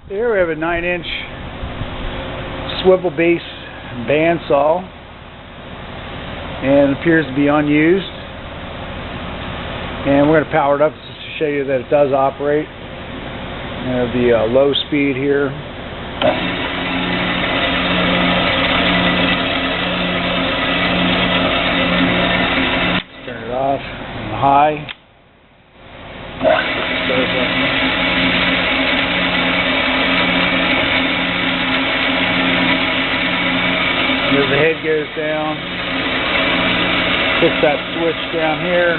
Here we have a 9-inch swivel base bandsaw, and it appears to be unused. And we're going to power it up just to show you that it does operate. And it'll be low speed here. Turn it off on high. As the head goes down, hits that switch down here.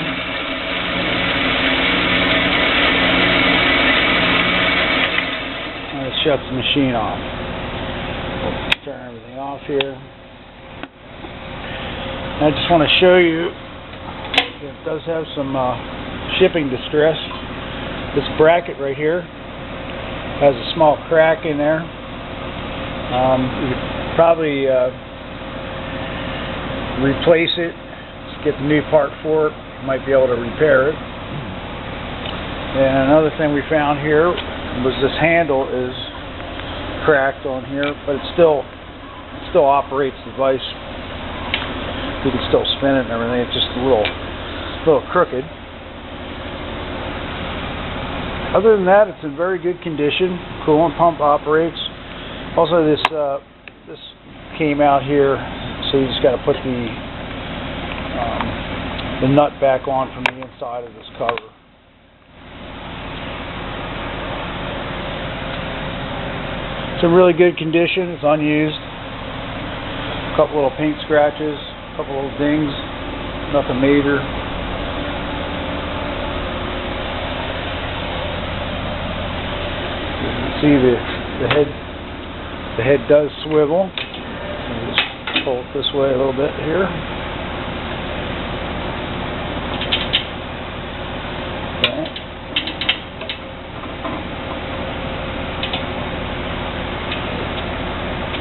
And it shuts the machine off. We'll turn everything off here. And I just want to show you that it does have some shipping distress. This bracket right here has a small crack in there. You could probably replace it, just get the new part for it. You might be able to repair it. And another thing we found here was this handle is cracked on here, but it still operates the vise. You can still spin it and everything. It's just a little crooked. Other than that, it's in very good condition. Coolant pump operates. Also, this came out here, so you just got to put the nut back on from the inside of this cover. It's in really good condition. It's unused. A couple little paint scratches, a couple little dings, nothing major. You can see the head does swivel. Just pull it this way a little bit here. Okay.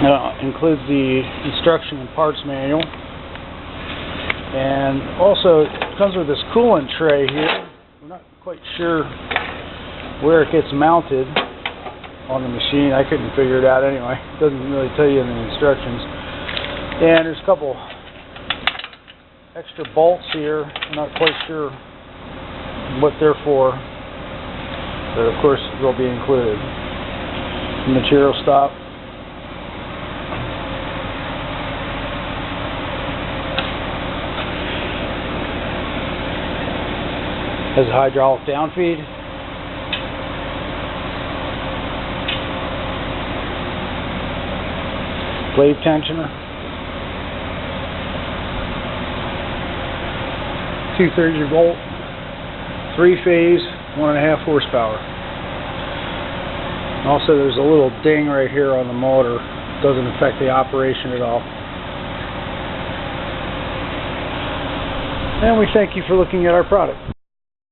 Now, includes the instruction and parts manual. And also, it comes with this coolant tray here. We're not quite sure where it gets mounted on the machine. I couldn't figure it out anyway. It doesn't really tell you in the instructions. And there's a couple extra bolts here. I'm not quite sure what they're for, but of course they'll be included. Material stop. Has a hydraulic downfeed. Blade tensioner, 230 volt, 3-phase, 1.5 horsepower. Also, there's a little ding right here on the motor. Doesn't affect the operation at all. And we thank you for looking at our product.